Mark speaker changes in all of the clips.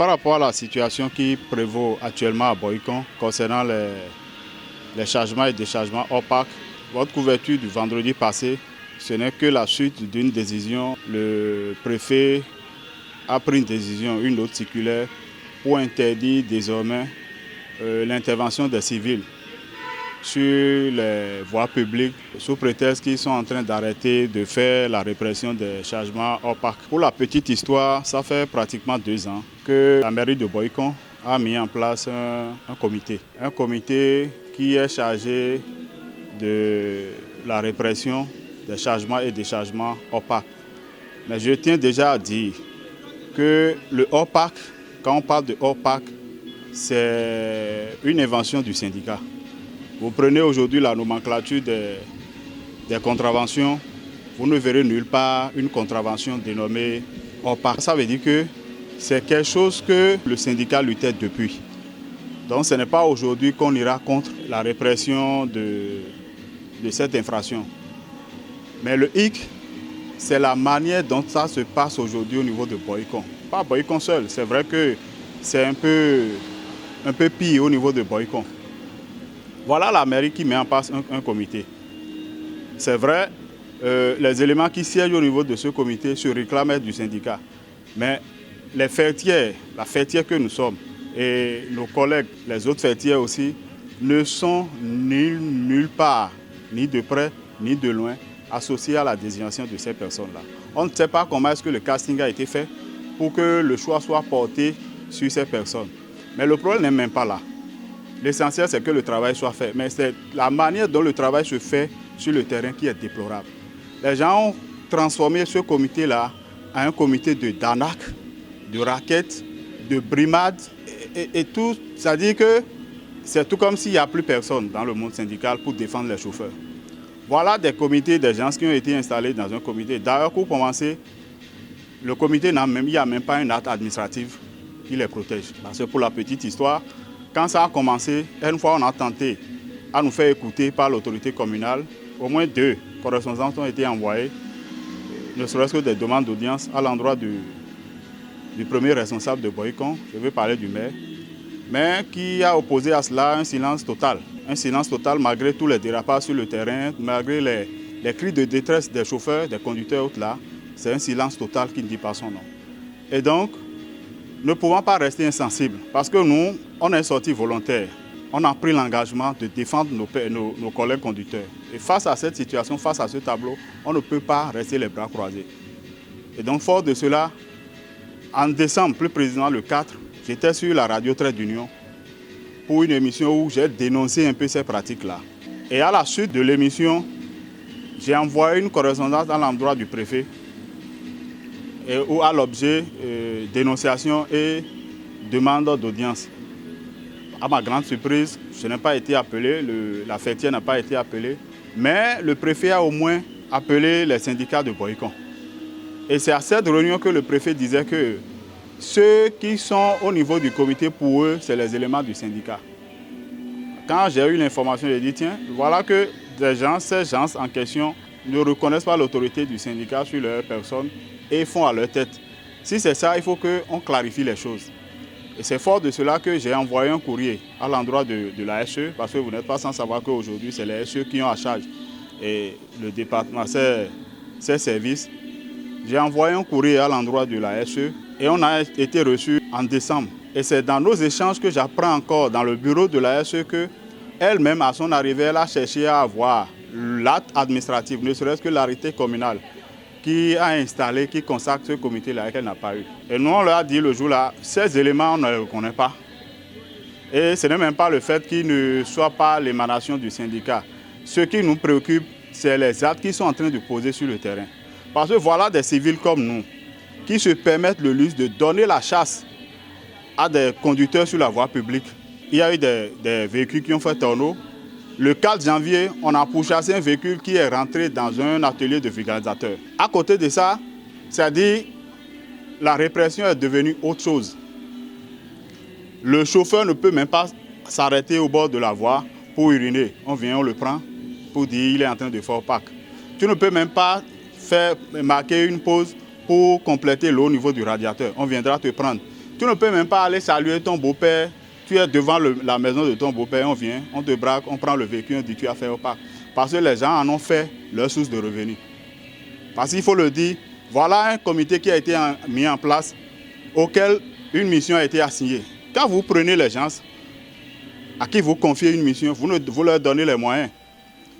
Speaker 1: Par rapport à la situation qui prévaut actuellement à Boycon concernant les chargements et déchargements hors parc, votre couverture du vendredi passé, ce n'est que la suite d'une décision. Le préfet a pris une décision, une autre circulaire, pour interdire désormais l'intervention des civils sur les voies publiques sous prétexte qu'ils sont en train d'arrêter de faire la répression des chargements hors parc. Pour la petite histoire, ça fait pratiquement 2 ans que la mairie de Boycon a mis en place un comité. Un comité qui est chargé de la répression des chargements et déchargements hors parc. Mais je tiens déjà à dire que le hors parc, quand on parle de hors parc, c'est une invention du syndicat. Vous prenez aujourd'hui la nomenclature des contraventions, vous ne verrez nulle part une contravention dénommée hors parc. Ça veut dire que c'est quelque chose que le syndicat luttait depuis. Donc ce n'est pas aujourd'hui qu'on ira contre la répression de cette infraction. Mais le hic, c'est la manière dont ça se passe aujourd'hui au niveau de Boycon. Pas Boycon seul, c'est vrai que c'est un peu pire au niveau de Boycon. Voilà la mairie qui met en place un comité. C'est vrai, les éléments qui siègent au niveau de ce comité se réclament du syndicat. Mais les fertières, la fertière que nous sommes, et nos collègues, les autres fertières aussi, ne sont nulle part, ni de près, ni de loin, associés à la désignation de ces personnes-là. On ne sait pas comment est-ce que le casting a été fait pour que le choix soit porté sur ces personnes. Mais le problème n'est même pas là. L'essentiel, c'est que le travail soit fait. Mais c'est la manière dont le travail se fait sur le terrain qui est déplorable. Les gens ont transformé ce comité-là en un comité d'arnaque, de raquettes, de brimades et tout. C'est-à-dire que c'est tout comme s'il n'y a plus personne dans le monde syndical pour défendre les chauffeurs. Voilà des comités, des gens qui ont été installés dans un comité. D'ailleurs, pour commencer, le comité il n'y a même pas un acte administratif qui les protège. Parce que pour la petite histoire, quand ça a commencé, une fois on a tenté à nous faire écouter par l'autorité communale, au moins 2 correspondances ont été envoyées, ne serait-ce que des demandes d'audience à l'endroit du premier responsable de Boycon, je veux parler du maire, mais qui a opposé à cela un silence total. Un silence total malgré tous les dérapages sur le terrain, malgré les cris de détresse des chauffeurs, des conducteurs autres là, c'est un silence total qui ne dit pas son nom. Et donc, ne pouvons pas rester insensibles, parce que nous, on est sortis volontaires. On a pris l'engagement de défendre nos collègues conducteurs. Et face à cette situation, face à ce tableau, on ne peut pas rester les bras croisés. Et donc, fort de cela, en décembre, plus précisément le 4, j'étais sur la radio Trait d'Union pour une émission où j'ai dénoncé un peu ces pratiques-là. Et à la suite de l'émission, j'ai envoyé une correspondance à l'endroit du préfet où à l'objet dénonciation et demande d'audience. À ma grande surprise, je n'ai pas été appelé, la fertière n'a pas été appelée, mais le préfet a au moins appelé les syndicats de Boycon. Et c'est à cette réunion que le préfet disait que ceux qui sont au niveau du comité, pour eux, c'est les éléments du syndicat. Quand j'ai eu l'information, j'ai dit, tiens, voilà que ces gens en question ne reconnaissent pas l'autorité du syndicat sur leur personne et font à leur tête. Si c'est ça, il faut qu'on clarifie les choses. Et c'est fort de cela que j'ai envoyé un courrier à l'endroit de la SE, parce que vous n'êtes pas sans savoir qu'aujourd'hui, c'est les SE qui ont à charge et le département, ces services. J'ai envoyé un courrier à l'endroit de la SE et on a été reçu en décembre. Et c'est dans nos échanges que j'apprends encore dans le bureau de la SE qu'elle-même, à son arrivée, elle a cherché à avoir l'acte administratif, ne serait-ce que l'arrêté communal qui a installé, qui consacre ce comité-là et qu'elle n'a pas eu. Et nous, on leur a dit le jour-là, ces éléments, on ne les reconnaît pas. Et ce n'est même pas le fait qu'ils ne soient pas l'émanation du syndicat. Ce qui nous préoccupe, c'est les actes qu'ils sont en train de poser sur le terrain. Parce que voilà des civils comme nous qui se permettent le luxe de donner la chasse à des conducteurs sur la voie publique. Il y a eu des véhicules qui ont fait tonneau. Le 4 janvier, on a pourchassé un véhicule qui est rentré dans un atelier de vulgarisateur. À côté de ça, c'est-à-dire la répression est devenue autre chose. Le chauffeur ne peut même pas s'arrêter au bord de la voie pour uriner. On vient, on le prend pour dire qu'il est en train de faire au parc. Tu ne peux même pas marquer une pause pour compléter l'eau au niveau du radiateur. On viendra te prendre. Tu ne peux même pas aller saluer ton beau-père. Tu es devant la maison de ton beau-père, on vient, on te braque, on prend le véhicule, on dit tu as fait au parc. Parce que les gens en ont fait leur source de revenus. Parce qu'il faut le dire, voilà un comité qui a été mis en place, auquel une mission a été assignée. Quand vous prenez les gens à qui vous confiez une mission, vous leur donnez les moyens.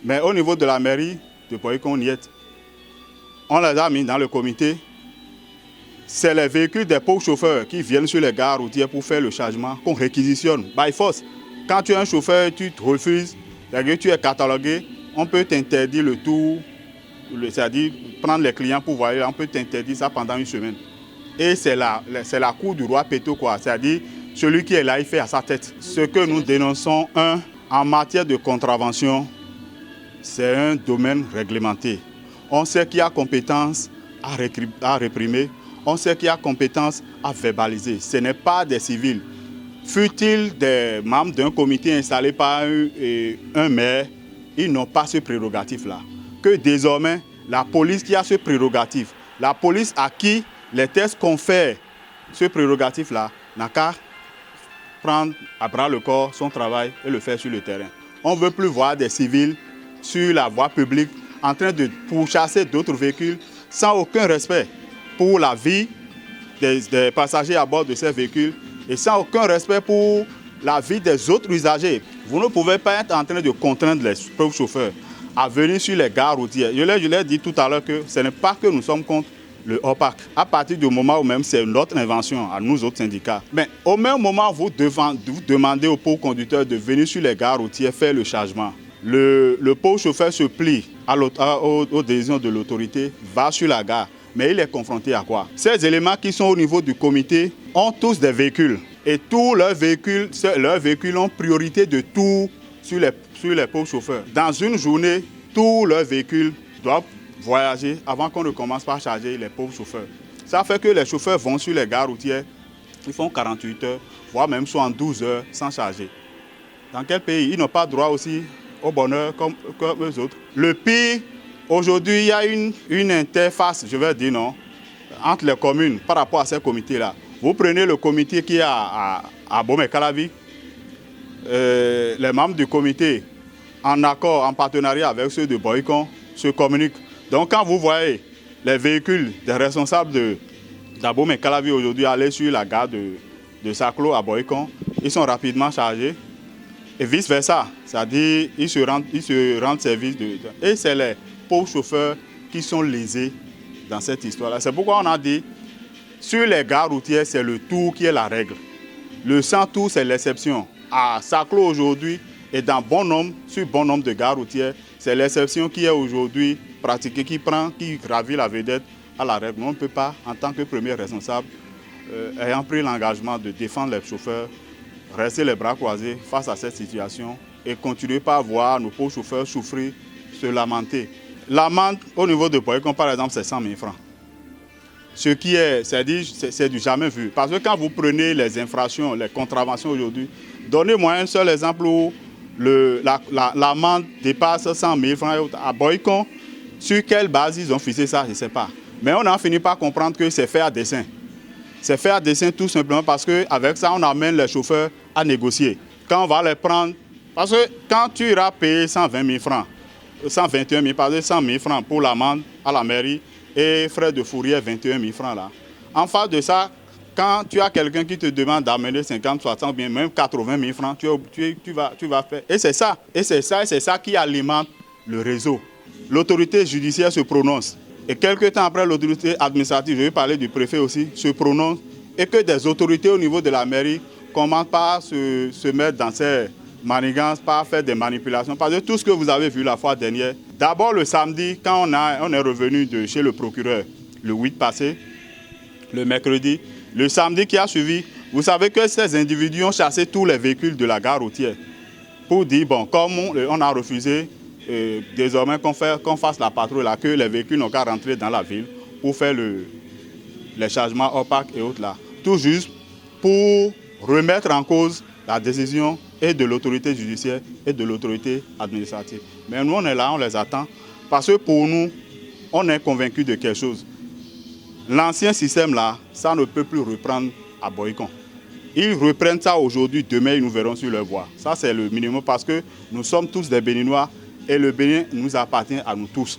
Speaker 1: Mais au niveau de la mairie de Boycon, on y est. On les a mis dans le comité. C'est les véhicules des pauvres chauffeurs qui viennent sur les gares routières pour faire le chargement qu'on réquisitionne by force. Quand tu es un chauffeur, tu te refuses, c'est-à-dire que tu es catalogué, on peut t'interdire le tour, c'est-à-dire prendre les clients pour voyager, on peut t'interdire ça pendant une semaine. Et c'est la cour du roi Péto, quoi. C'est-à-dire celui qui est là, il fait à sa tête. Ce que nous dénonçons, en matière de contravention, c'est un domaine réglementé. On sait qu'il y a compétence à réprimer. On sait qu'il y a compétence à verbaliser. Ce n'est pas des civils. Fut-il des membres d'un comité installé par un maire, ils n'ont pas ce prérogatif-là. Que désormais, la police qui a ce prérogatif, la police à qui les tests confèrent ce prérogatif-là, n'a qu'à prendre à bras le corps son travail et le faire sur le terrain. On ne veut plus voir des civils sur la voie publique en train de pourchasser d'autres véhicules sans aucun respect pour la vie des passagers à bord de ces véhicules et sans aucun respect pour la vie des autres usagers. Vous ne pouvez pas être en train de contraindre les pauvres chauffeurs à venir sur les gares routières. Je l'ai dit tout à l'heure que ce n'est pas que nous sommes contre le hors-parc. À partir du moment où même c'est notre invention, à nous autres syndicats. Mais au même moment, vous demandez aux pauvres conducteurs de venir sur les gares routières faire le chargement. Le pauvre chauffeur se plie aux décisions de l'autorité, va sur la gare. Mais il est confronté à quoi? Ces éléments qui sont au niveau du comité ont tous des véhicules. Et tous leurs véhicules ont priorité de tout sur les pauvres chauffeurs. Dans une journée, tous leurs véhicules doivent voyager avant qu'on ne commence par charger les pauvres chauffeurs. Ça fait que les chauffeurs vont sur les gares routières, ils font 48 heures, voire même 72 heures sans charger. Dans quel pays? Ils n'ont pas droit aussi au bonheur comme eux autres. Le pire, aujourd'hui, il y a une interface, je vais dire non, entre les communes par rapport à ces comités-là. Vous prenez le comité qui est à Bomé-Calavi, les membres du comité, en accord, en partenariat avec ceux de Boycon, se communiquent. Donc quand vous voyez les véhicules des responsables d'Abomey-Calavi aujourd'hui aller sur la gare de Saclo à Boycon, ils sont rapidement chargés et vice-versa. C'est-à-dire ils se rendent service. Et c'est les pauvres chauffeurs qui sont lésés dans cette histoire-là. C'est pourquoi on a dit, sur les gares routières, c'est le tour qui est la règle. Le sans tour, c'est l'exception. À Saclo aujourd'hui et dans bon nombre de gares routières, c'est l'exception qui est aujourd'hui pratiquée, qui gravit la vedette à la règle. On ne peut pas, en tant que premier responsable, ayant pris l'engagement de défendre les chauffeurs, rester les bras croisés face à cette situation et continuer par voir nos pauvres chauffeurs souffrir, se lamenter. L'amende au niveau de Boycon, par exemple, c'est 100 000 francs. Ce qui est, c'est du jamais vu. Parce que quand vous prenez les infractions, les contraventions aujourd'hui, donnez-moi un seul exemple où l'amende dépasse 100 000 francs à Boycon. Sur quelle base ils ont fixé ça, je ne sais pas. Mais on a fini par comprendre que c'est fait à dessein. C'est fait à dessein tout simplement parce qu'avec ça, on amène les chauffeurs à négocier. Quand on va les prendre, parce que quand tu iras payer 120 000 francs, 121 000, pardon, 100 000 francs pour l'amende à la mairie et frais de fourrière 21 000 francs là. En face de ça, quand tu as quelqu'un qui te demande d'amener 50, 60, bien même 80 000 francs, tu vas faire. Et c'est ça qui alimente le réseau. L'autorité judiciaire se prononce. Et quelques temps après, l'autorité administrative, je vais parler du préfet aussi, se prononce. Et que des autorités au niveau de la mairie commencent par se mettre dans ces manigances, par faire des manipulations. Parce que tout ce que vous avez vu la fois dernière, d'abord le samedi, quand on est revenu de chez le procureur, le 8 passé, le mercredi, le samedi qui a suivi, vous savez que ces individus ont chassé tous les véhicules de la gare routière pour dire, bon, comme on a refusé, désormais qu'on fasse la patrouille là, que les véhicules n'ont qu'à rentrer dans la ville pour faire les chargements opaques et autres là. Tout juste pour remettre en cause la décision et de l'autorité judiciaire et de l'autorité administrative. Mais nous, on est là, on les attend, parce que pour nous, on est convaincus de quelque chose. L'ancien système là, ça ne peut plus reprendre à Boycon. Ils reprennent ça aujourd'hui, demain ils nous verront sur leur voie. Ça c'est le minimum parce que nous sommes tous des Béninois et le Bénin nous appartient à nous tous.